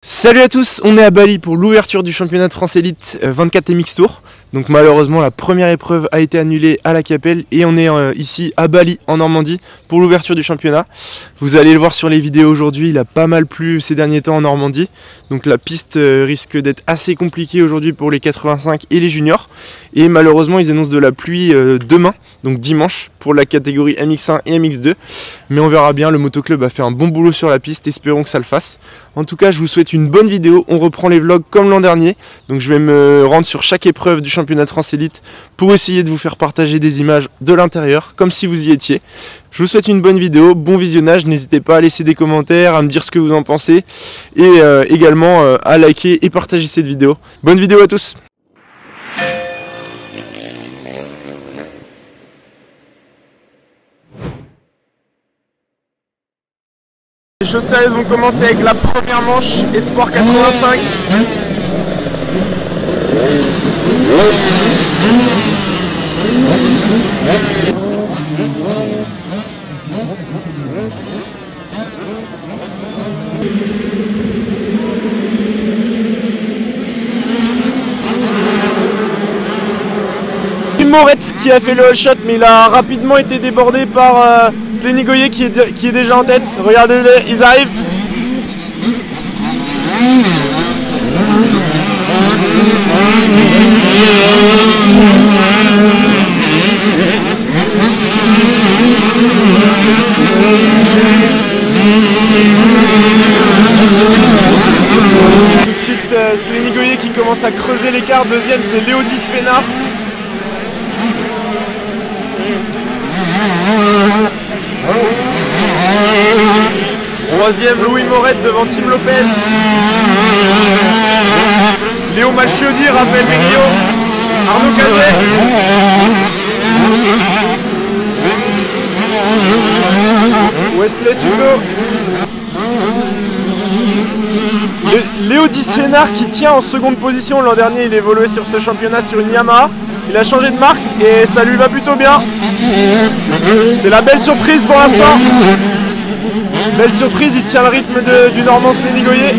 Salut à tous, on est à Bali pour l'ouverture du championnat de France Elite 24 MX Tour. Donc malheureusement la première épreuve a été annulée à la Capelle et on est ici à Bali en Normandie pour l'ouverture du championnat. Vous allez le voir sur les vidéos aujourd'hui, il a pas mal plu ces derniers temps en Normandie. Donc la piste risque d'être assez compliquée aujourd'hui pour les 85 et les juniors. Et malheureusement ils annoncent de la pluie demain, donc dimanche, pour la catégorie MX1 et MX2. Mais on verra bien, le motoclub a fait un bon boulot sur la piste, espérons que ça le fasse. En tout cas je vous souhaite une bonne vidéo, on reprend les vlogs comme l'an dernier. Donc je vais me rendre sur chaque épreuve du championnat de France Elite pour essayer de vous faire partager des images de l'intérieur, comme si vous y étiez. Je vous souhaite une bonne vidéo, bon visionnage, n'hésitez pas à laisser des commentaires, à me dire ce que vous en pensez et également à liker et partager cette vidéo. Bonne vidéo à tous. Les choses sérieuses vont commencer avec la première manche, Espoir 85. Moretz qui a fait le all shot, mais il a rapidement été débordé par Slenigoye qui est déjà en tête. Regardez-les, ils arrivent. Tout de suite Slenigoye qui commence à creuser l'écart. Deuxième c'est Léodis Fénard. Troisième Louis Moret devant Tim Lopez. Léo Malchiodi, Raphaël Menio, Arnaud Cazet. Wesley Suto. Léodis Fénard qui tient en seconde position. L'an dernier il évoluait sur ce championnat sur une Yamaha. Il a changé de marque et ça lui va plutôt bien. C'est la belle surprise pour l'instant. Belle surprise, il tient le rythme du Normand Slenigoye.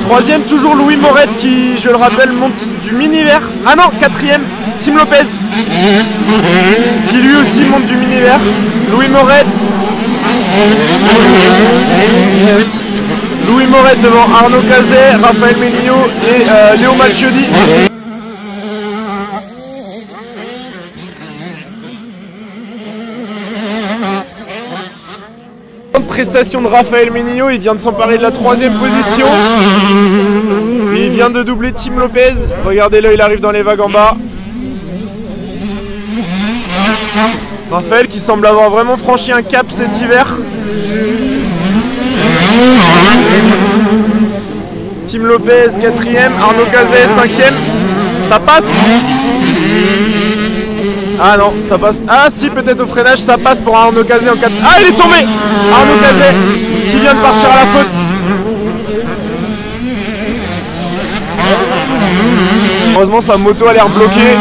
Troisième, toujours Louis Moret qui, je le rappelle, monte du mini-vert. Ah non, quatrième, Tim Lopez qui lui aussi monte du mini-vert. Louis Moret. Louis Moret devant Arnaud Cazet, Raphaël Menio et Léo Malchiodi. Prestation de Raphaël Menio, il vient de s'emparer de la troisième position. Il vient de doubler Tim Lopez. Regardez-le, il arrive dans les vagues en bas. Raphaël qui semble avoir vraiment franchi un cap cet hiver. Tim Lopez quatrième, Arnaud Cazet cinquième. Ça passe. Ah non, ça passe. Ah si, peut-être au freinage, ça passe pour Arnaud Cazet en 4. Ah, il est tombé. Arnaud Cazet qui vient de partir à la faute. Heureusement, sa moto a l'air bloquée.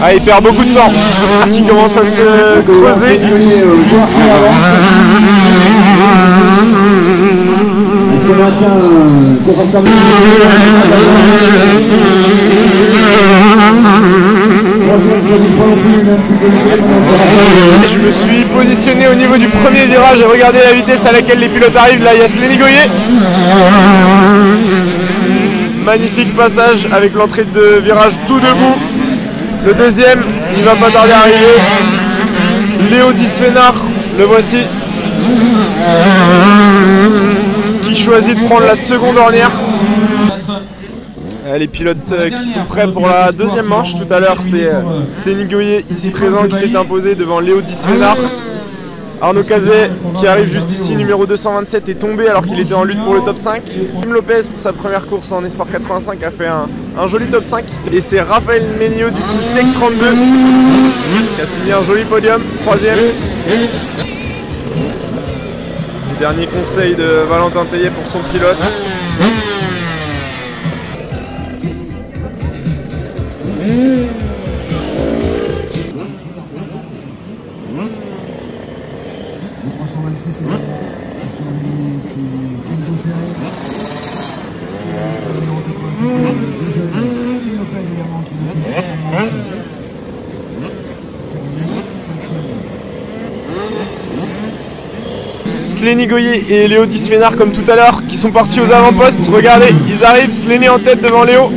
Ah, il perd beaucoup de temps. Qui commence à se creuser. Je me suis positionné au niveau du premier virage et regardez la vitesse à laquelle les pilotes arrivent. Là il y a Slenigoye. Magnifique passage avec l'entrée de virage tout debout. Le deuxième, il va pas tarder à arriver. Léodis Fénard, le voici. Qui choisit de prendre la seconde ornière. Les pilotes qui sont prêts pour la deuxième manche. Tout à l'heure c'est Slenigoye ici présent qui s'est imposé devant Léodis Fénard. Arnaud Cazet qui arrive juste ici, numéro 227, est tombé alors qu'il était en lutte pour le top 5. Tim Lopez pour sa première course en Espoir 85 a fait un joli top 5. Et c'est Raphaël Menio du team Tech 32 qui a signé un joli podium, troisième. Dernier conseil de Valentin Tellier pour son pilote. Le 326 est Slenny Goyer et Léo Disfénard comme tout à l'heure qui sont partis aux avant-postes. Regardez, ils arrivent, Slenny en tête devant Léo.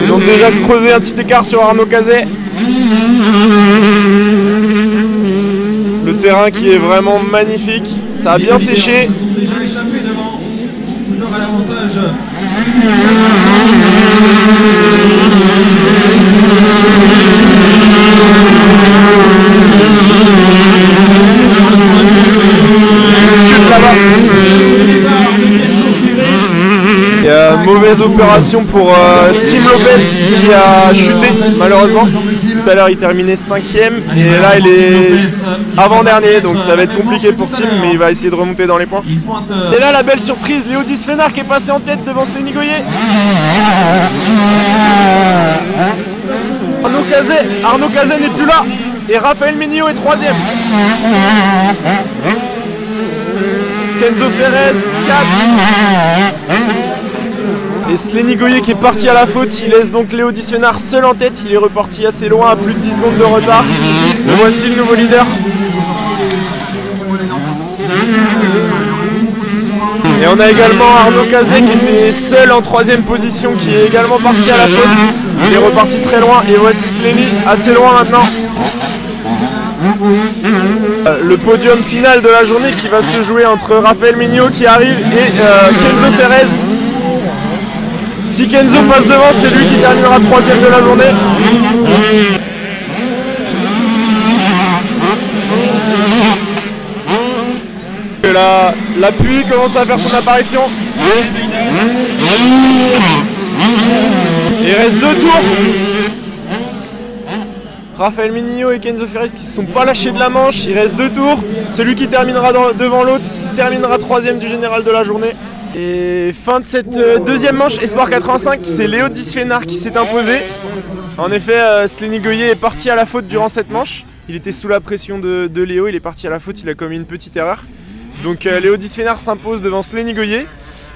Ils ont déjà creusé un petit écart sur Arnaud Cazet. Le terrain qui est vraiment magnifique, ça a bien séché. Ils ont déjà échappé devant, toujours à l'avantage. Chute là-bas. Mauvaise opération pour Tim Lopez qui a chuté malheureusement. Tout à l'heure il terminait 5ème et là il est avant-dernier, donc ça va être compliqué pour Tim, mais il va essayer de remonter dans les points. Et là la belle surprise, Léo Disfénard qui est passé en tête devant Slenny Goyer. Arnaud Cazet n'est plus là et Raphaël Ménillot est 3ème. Kenzo Pérez 4. Et Slenny Goyer qui est parti à la faute, il laisse donc Léo Disfénard seul en tête, il est reparti assez loin à plus de 10 secondes de retard. Et voici le nouveau leader. Et on a également Arnaud Cazet qui était seul en 3ème position, qui est également parti à la faute. Il est reparti très loin et voici Slenny assez loin maintenant. Le podium final de la journée qui va se jouer entre Raphaël Ménillot qui arrive et Kenzo Pérez. Si Kenzo passe devant, c'est lui qui terminera 3ème de la journée. La pluie commence à faire son apparition. Il reste 2 tours. Raphaël Ménillot et Kenzo Pérez qui ne se sont pas lâchés de la manche. Il reste 2 tours. Celui qui terminera devant l'autre terminera 3ème du général de la journée. Et fin de cette deuxième manche, Espoir 85, c'est Léo Disfénard qui s'est imposé. En effet, Slenny Goyer est parti à la faute durant cette manche. Il était sous la pression de Léo, il est parti à la faute, il a commis une petite erreur. Donc Léo Disfénard s'impose devant Slenny Goyer.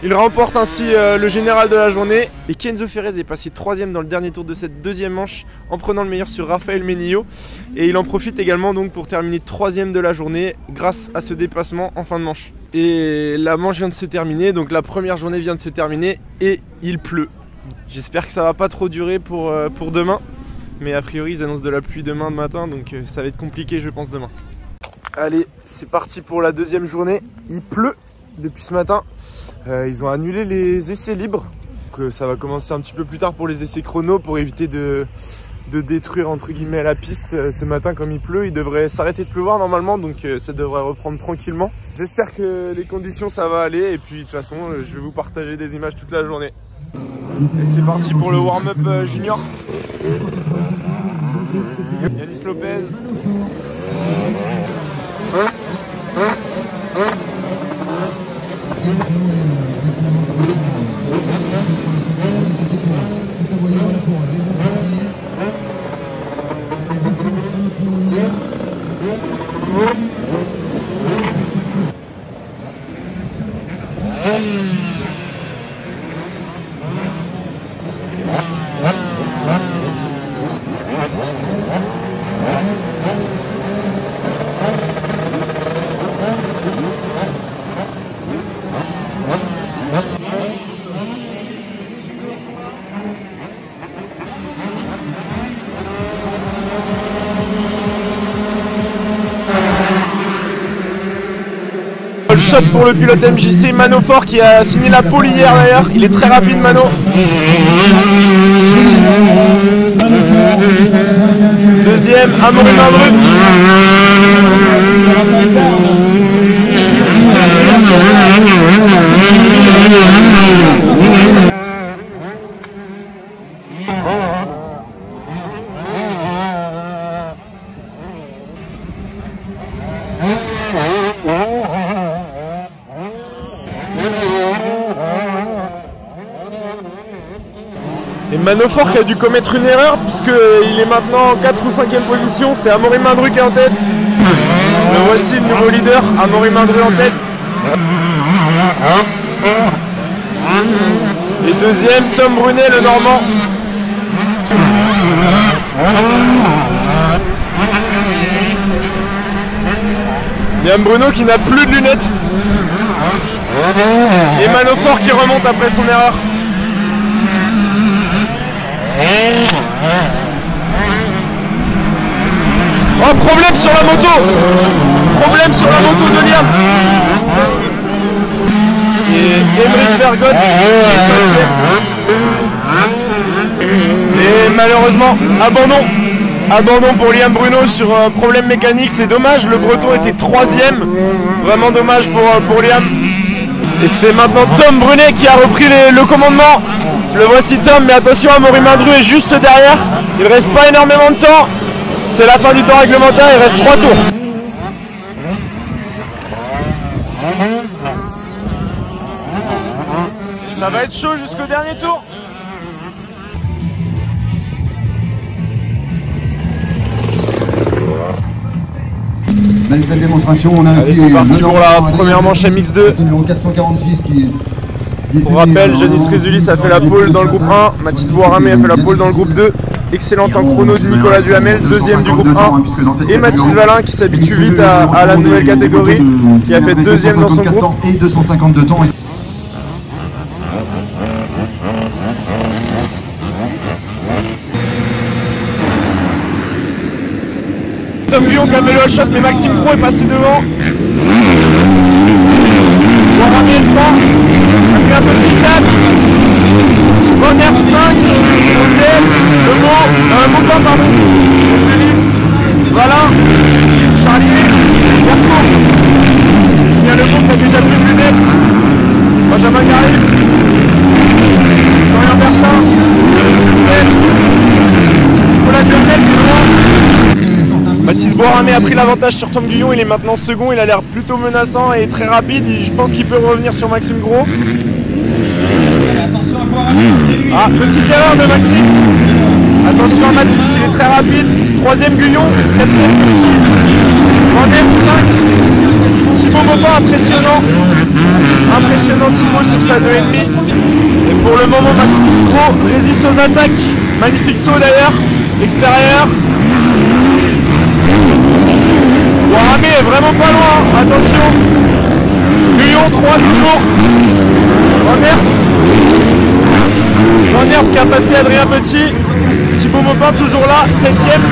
Il remporte ainsi le général de la journée. Et Kenzo Pérez est passé 3ème dans le dernier tour de cette deuxième manche en prenant le meilleur sur Raphaël Ménillot. Et il en profite également donc pour terminer 3ème de la journée grâce à ce dépassement en fin de manche. Et la manche vient de se terminer, donc la première journée vient de se terminer et il pleut. J'espère que ça va pas trop durer pour demain. Mais a priori ils annoncent de la pluie demain matin, donc ça va être compliqué je pense demain. Allez, c'est parti pour la deuxième journée. Il pleut depuis ce matin. Ils ont annulé les essais libres. Donc, ça va commencer un petit peu plus tard pour les essais chrono pour éviter de détruire entre guillemets la piste. Ce matin comme il pleut, il devrait s'arrêter de pleuvoir normalement, donc ça devrait reprendre tranquillement. J'espère que les conditions ça va aller et puis de toute façon je vais vous partager des images toute la journée. Et c'est parti pour le warm-up junior. Yanis Lopez. Shot pour le pilote MJC Mano Fort qui a signé la pole hier d'ailleurs, il est très rapide Mano. Deuxième, Amaury Mandru. Manofort qui a dû commettre une erreur puisqu'il est maintenant en 4 ou 5e position. C'est Amaury Mindru qui est en tête. Le voici le nouveau leader, Amaury Mindru en tête. Et deuxième, Tom Brunet, le Normand. Liam Bruno qui n'a plus de lunettes. Et Manofort qui remonte après son erreur. Oh, problème sur la moto. Problème sur la moto de Liam. Et Emeric Bergotte et malheureusement abandon pour Liam Bruno sur un problème mécanique. C'est dommage, le Breton était 3e, vraiment dommage pour Liam. Et c'est maintenant Tom Brunet qui a repris le commandement. Le voici Tom, mais attention, Amaury Mindru est juste derrière. Il ne reste pas énormément de temps, c'est la fin du temps réglementaire, il reste 3 tours. Ça va être chaud jusqu'au dernier tour. Belle démonstration, on a Allez, c'est parti pour la première manche MX2. Numéro 446 Pour rappel, Janis Rézulis a fait la pole dans le groupe 1, Mathis Boiramé a fait la pole dans le groupe 2. Excellent en chrono de Nicolas Duhamel, deuxième du groupe 1. Et Mathis Valin qui s'habitue vite à la nouvelle catégorie, qui a fait deuxième dans son groupe. Et 252 temps. Tom Guillon qui a fait le hot shot, mais Maxime Pro est passé devant. Boiramé est 3, a fait un petit 4. Von Herb 5, Le Maupin, pardon. Félix, Valin, Charlie, Berco. Julien Lebon qui a déjà plus de lunettes. Benjamin Garé. Florian Bertin. Nicolas Duhamel qui est loin. Mathis Boiramé a pris l'avantage sur Tom Guillon, il est maintenant second, il a l'air plutôt menaçant et très rapide, je pense qu'il peut revenir sur Maxime Gros. Attention à Boiramé, c'est lui. Ah, petite erreur de Maxime. Attention à Mathis, il est très rapide. Troisième Guillon, quatrième Petit. Van Herb 5. Thibaut Maupin impressionnant. Impressionnant Thibaut sur sa 2,5. Et pour le moment, Maxime Gros résiste aux attaques. Magnifique saut d'ailleurs, extérieur. Boiramé est vraiment pas loin, attention. Guillon 3 toujours. Van Herb qui a passé Adrien Petit. Thibaut Maupin toujours là, 7ème.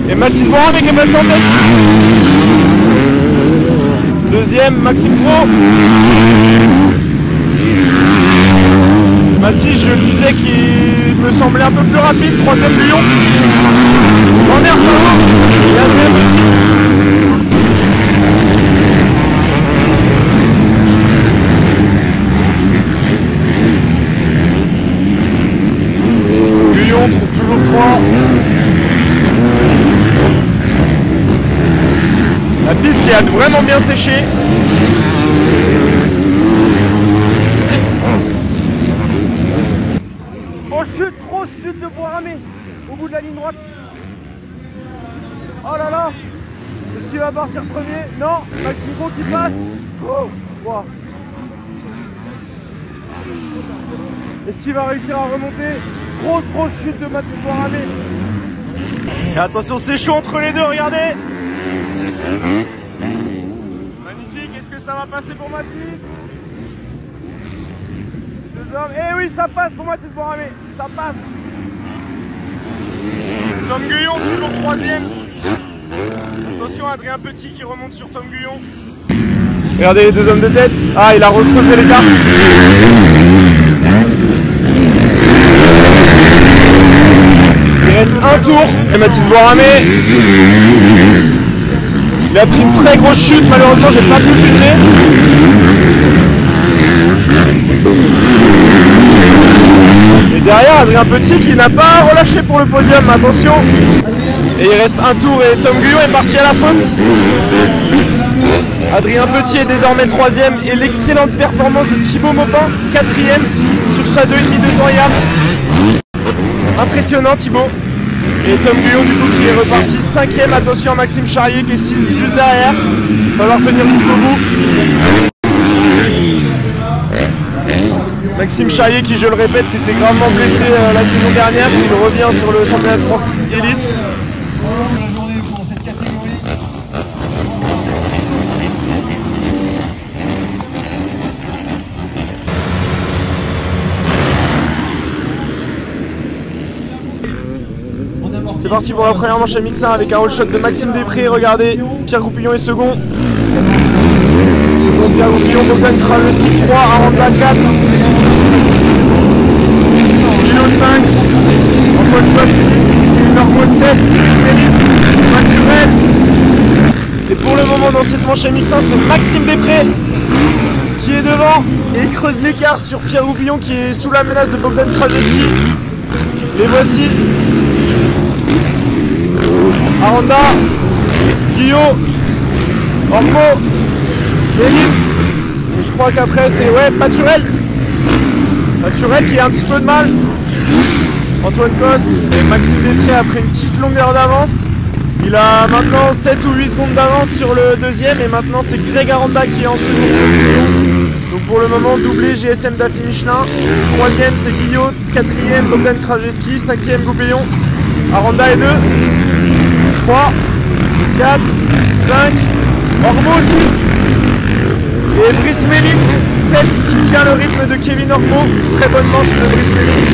Et Mathis Boiramé qui est passé en tête. Deuxième, Maxime Pro. Mathis, je le disais qu'il me semblait un peu plus rapide. Troisième Lyon. Van Herb pardon. Et Adrien Petit. Guillon, toujours 3. La piste qui a vraiment bien séché. Oh chute de Boiramé au bout de la ligne droite. Oh là là. Est-ce qu'il va partir premier? Non, Maxime Gros qui passe. Oh, wow. Est-ce qu'il va réussir à remonter? Grosse chute de Mathis Boiramé. Et attention, c'est chaud entre les deux, regardez. Magnifique, est-ce que ça va passer pour Mathis? Deux hommes, eh oui, ça passe pour Mathis Boiramé, ça passe. Tom Guillon, toujours 3ème. Attention, Adrien Petit qui remonte sur Tom Guillon. Regardez les deux hommes de tête. Ah, il a recreusé l'écart. Il reste un tour. Et Mathis Boiramé. Il a pris une très grosse chute, malheureusement j'ai pas pu filmer. Et derrière Adrien Petit qui n'a pas relâché pour le podium, attention. Et il reste un tour et Tom Guyon est parti à la faute. Adrien Petit est désormais 3ème et l'excellente performance de Thibaut Maupin, 4ème sur sa 2,5 de temps hier. Impressionnant Thibaut. Et Tom Guyon du coup qui est reparti 5ème. Attention à Maxime Charlier qui est 6 juste derrière. Il va falloir tenir jusqu'au bout. Maxime Charlier qui, je le répète, s'était gravement blessé la saison dernière. Il revient sur le championnat de France élite. C'est parti pour la première manche à Mix1 avec un all shot de Maxime Després. Regardez, Pierre Goupillon est second. Pierre Goupillon, Bogdan Krajewski 3, Aranda 4. Milo 5, Antoine Post 6, Normo 7, Maturel. Et pour le moment dans cette manche à Mix1, c'est Maxime Després qui est devant et creuse l'écart sur Pierre Goupillon qui est sous la menace de Bogdan Krajewski. Les voici. Aranda, Guillaume, Ormo, Elie. Et je crois qu'après c'est Maturel. Maturel qui a un petit peu de mal. Antoine Cos et Maxime Després après une petite longueur d'avance. Il a maintenant 7 ou 8 secondes d'avance sur le deuxième et maintenant c'est Greg Aranda qui est en seconde position. Donc pour le moment doublé GSM Daffy Michelin. 3ème c'est Guillaume, 4ème Bogdan Krajewski, 5ème Goupillon. Aranda est 2. 3, 4, 5, Ormo 6 et Brice Méline 7 qui tient le rythme de Kevin Ormo. Très bonne manche de Brice Méline.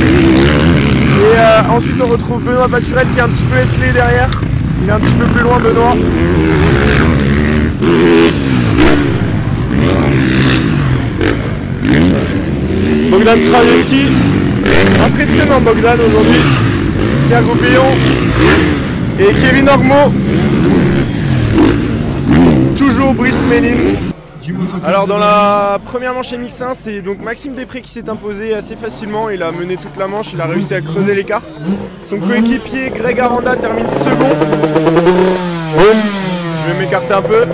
Et ensuite on retrouve Benoît Paturel qui est un petit peu esselé derrière. Il est un petit peu plus loin Benoît. Bogdan Krajewski. Impressionnant Bogdan aujourd'hui. Pierre Goupillon. Et Kevin Ormo, toujours Brice Méline. Alors dans la première manche MX1, c'est donc Maxime Després qui s'est imposé assez facilement. Il a mené toute la manche, il a réussi à creuser l'écart. Son coéquipier Greg Aranda termine second. Je vais m'écarter un peu.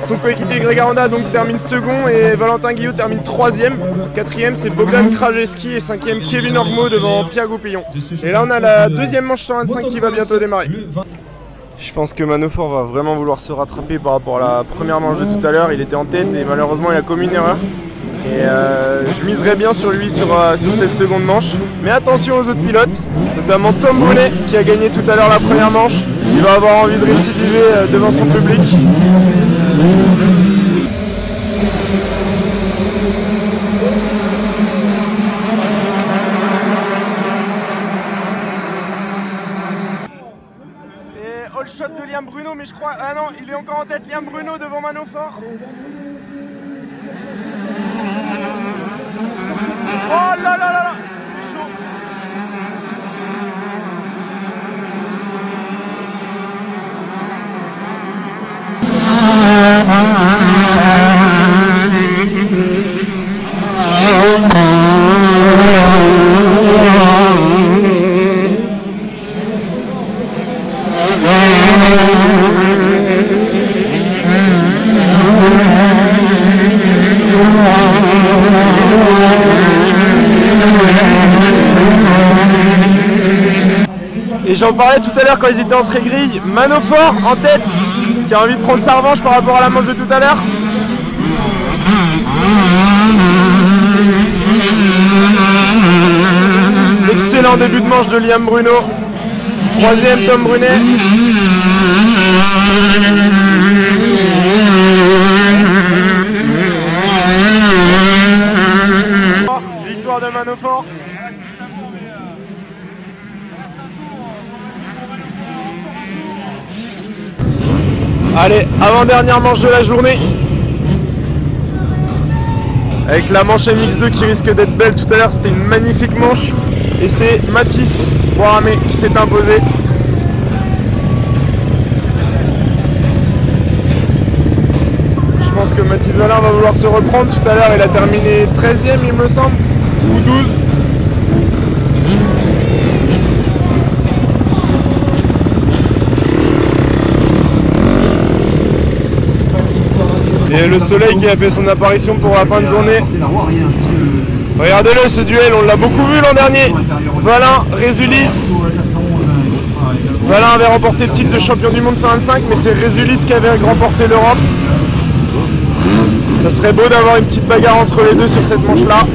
Son coéquipier Greg Aranda donc termine second et Valentin Guillot termine 3ème. 4ème c'est Bogdan Krajewski et 5ème Kevin Ormo devant Pierre Goupillon. Et là on a la deuxième manche 125 qui va bientôt démarrer. Je pense que Manofort va vraiment vouloir se rattraper par rapport à la première manche de tout à l'heure. Il était en tête et malheureusement il a commis une erreur. Et je miserais bien sur lui sur cette seconde manche. Mais attention aux autres pilotes, notamment Tom Brunet qui a gagné tout à l'heure la première manche. Il va avoir envie de récidiver devant son public. Et all shot de Liam Bruno, mais je crois... Ah non, il est encore en tête, Liam Bruno devant Manofort. Oh là là là là, c'est chaud. Et j'en parlais tout à l'heure quand ils étaient en pré-grille, Manofort en tête, qui a envie de prendre sa revanche par rapport à la manche de tout à l'heure. Excellent début de manche de Liam Bruno. 3ème Tom Brunet. Victoire de Manofort. Allez, avant-dernière manche de la journée. Avec la manche MX2 qui risque d'être belle. Tout à l'heure c'était une magnifique manche. Et c'est Mathis Boiramé qui s'est imposé. Je pense que Mathis Valin va vouloir se reprendre. Tout à l'heure il a terminé 13ème il me semble. Ou 12. Et le soleil qui a fait son apparition pour la fin de journée. Regardez-le, ce duel, on l'a beaucoup vu l'an dernier. Valin, Résulis. Valin avait remporté le titre de champion du monde 125, mais c'est Résulis qui avait remporté l'Europe. Ça serait beau d'avoir une petite bagarre entre les deux sur cette manche-là.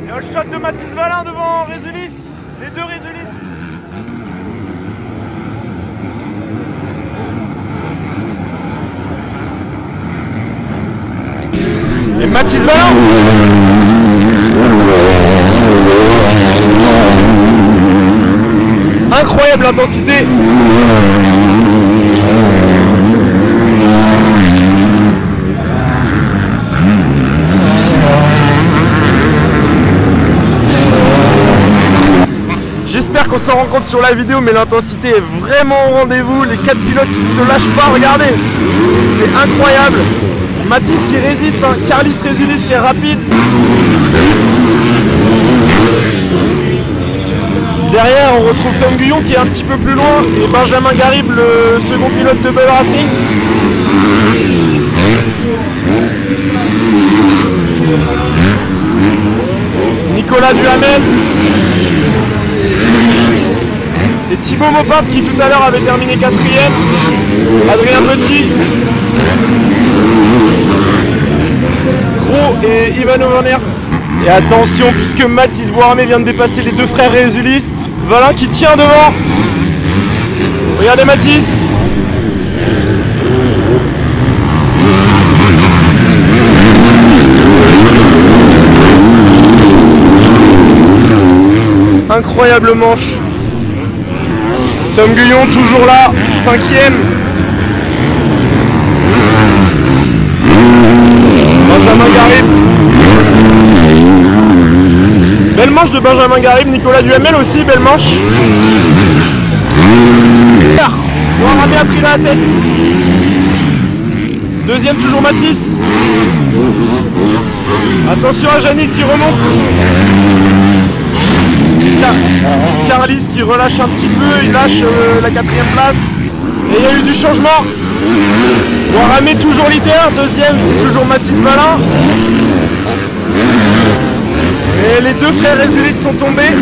Et le shot de Mathis Valin devant Résulis, les deux Résulis. Et Mathis Valin. Incroyable intensité. J'espère qu'on s'en rend compte sur la vidéo, mais l'intensité est vraiment au rendez-vous. Les 4 pilotes qui ne se lâchent pas, regardez. C'est incroyable. Mathis qui résiste, hein. Carlis Résulis qui est rapide. Derrière, on retrouve Tom Guyon qui est un petit peu plus loin et Benjamin Garib, le second pilote de Bell Racing. Nicolas Duhamel. Et Thibaut Maupin qui tout à l'heure avait terminé 4ème. Adrien Petit. Gros et Ivan Overner. Et attention, puisque Mathis Boiramé vient de dépasser les deux frères Résulis. Valin qui tient devant. Regardez Mathis. Incroyable manche. Tom Guyon toujours là, 5ème. Benjamin Garib. Belle manche de Benjamin Garib, Nicolas Duhamel aussi, belle manche. Boiramé a pris la tête. Deuxième toujours Mathis. Attention à Janis qui remonte. Carlis qui relâche un petit peu, il lâche la 4ème place. Et il y a eu du changement. Boiramé toujours leader, deuxième c'est toujours Mathis Valin. Et les deux frères Résulis sont tombés.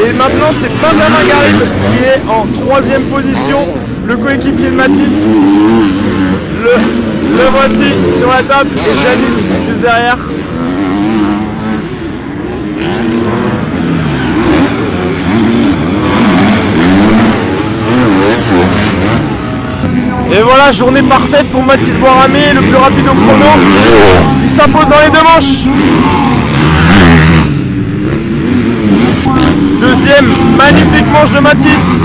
Et maintenant c'est Benjamin Garib qui est en 3ème position, le coéquipier de Mathis. Le voici sur la table et Janis juste derrière. Et voilà, journée parfaite pour Mathis Boiramé, le plus rapide au chrono. Il s'impose dans les deux manches. Deuxième, magnifique manche de Mathis.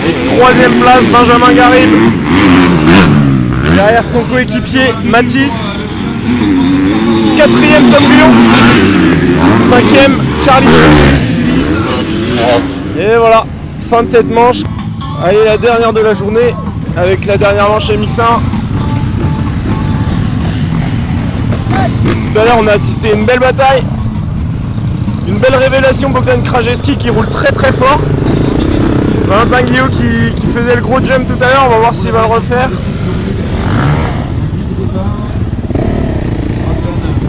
Et 3ème place, Benjamin Garib. Derrière son coéquipier, Mathis. 4ème, Tom Guyon. 5ème, Carlis. Et voilà, fin de cette manche. Allez, la dernière de la journée, avec la dernière manche MX1. Tout à l'heure, on a assisté à une belle bataille. Une belle révélation, Bogdan Krajewski qui roule très très fort. Valentin Guillot qui faisait le gros jump tout à l'heure, on va voir s'il va le refaire.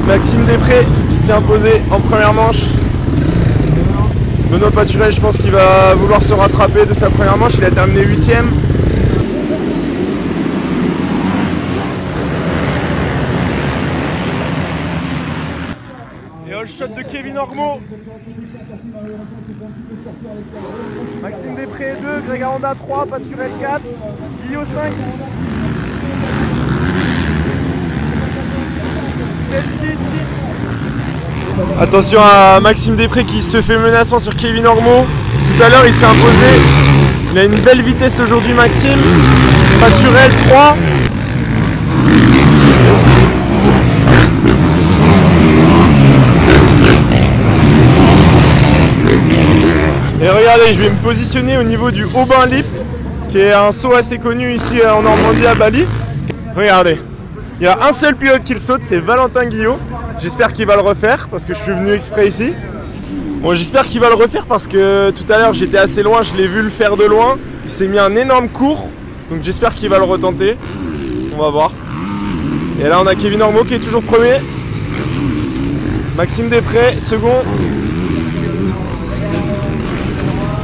Maxime Després qui s'est imposé en première manche. Benoît Paturel, je pense qu'il va vouloir se rattraper de sa première manche, il a terminé 8ème. Et all shot de Kevin Ormeau. Maxime Després 2, Greg Aranda 3, Paturel 4, Guillot 5. Attention à Maxime Després qui se fait menaçant sur Kevin Ormeau. Tout à l'heure il s'est imposé. Il a une belle vitesse aujourd'hui Maxime. Paturel 3. Et regardez, je vais me positionner au niveau du Aubin Lip. qui est un saut assez connu ici en Normandie à Bali. Regardez, il y a un seul pilote qui le saute, c'est Valentin Guillot. J'espère qu'il va le refaire parce que je suis venu exprès ici. Bon, j'espère qu'il va le refaire parce que tout à l'heure j'étais assez loin, je l'ai vu le faire de loin. Il s'est mis un énorme cours, donc j'espère qu'il va le retenter. On va voir. Et là on a Kevin Ormeau qui est toujours premier. Maxime Després, second.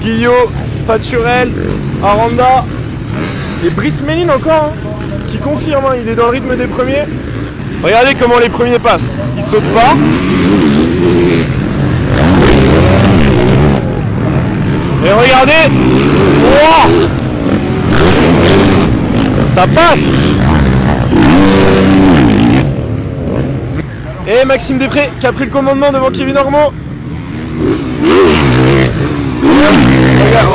Guillot, Paturel, Aranda et Brice Méline encore, hein, qui confirme, hein, il est dans le rythme des premiers. Regardez comment les premiers passent, ils sautent pas. Et regardez, wow, ça passe. Et Maxime Després qui a pris le commandement devant Kevin Ormeau.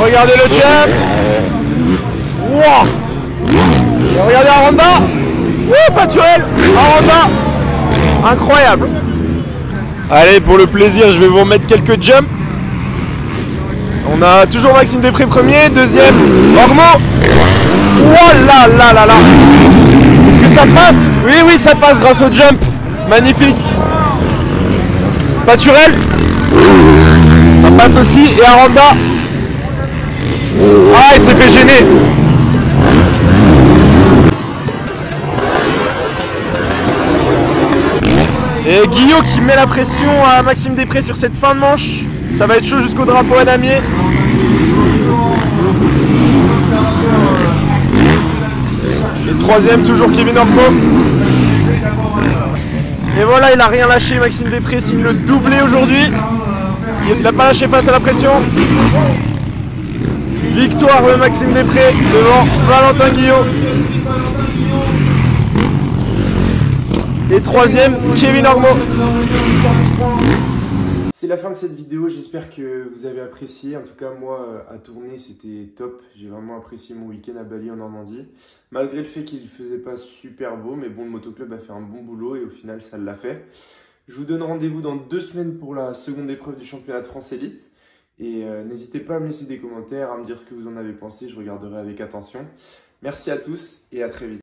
Regardez le jump. Wow. Et regardez Aranda. Paturel, Aranda. Incroyable. Allez, pour le plaisir, je vais vous remettre quelques jumps. On a toujours Maxime Després premier, deuxième Ormeau. Oh là là là là. Est-ce que ça passe? Oui, oui, ça passe grâce au jump. Magnifique. Paturel. Ça passe aussi. Et Aranda. Ah, il s'est fait gêner. Et Guillot qui met la pression à Maxime Després sur cette fin de manche. Ça va être chaud jusqu'au drapeau à damier. Et troisième, toujours Kevin Ormeau. Et voilà, il a rien lâché, Maxime Després signe le doublé aujourd'hui. Il n'a pas lâché face à la pression. Victoire de Maxime Després devant Valentin Guillot. Et troisième, Kevin Ormeau. C'est la fin de cette vidéo, j'espère que vous avez apprécié. En tout cas, moi, à tourner, c'était top. J'ai vraiment apprécié mon week-end à Bali en Normandie. Malgré le fait qu'il ne faisait pas super beau, mais bon, le motoclub a fait un bon boulot et au final, ça l'a fait. Je vous donne rendez-vous dans 2 semaines pour la seconde épreuve du championnat de France Élite. Et n'hésitez pas à me laisser des commentaires, à me dire ce que vous en avez pensé, je regarderai avec attention. Merci à tous et à très vite.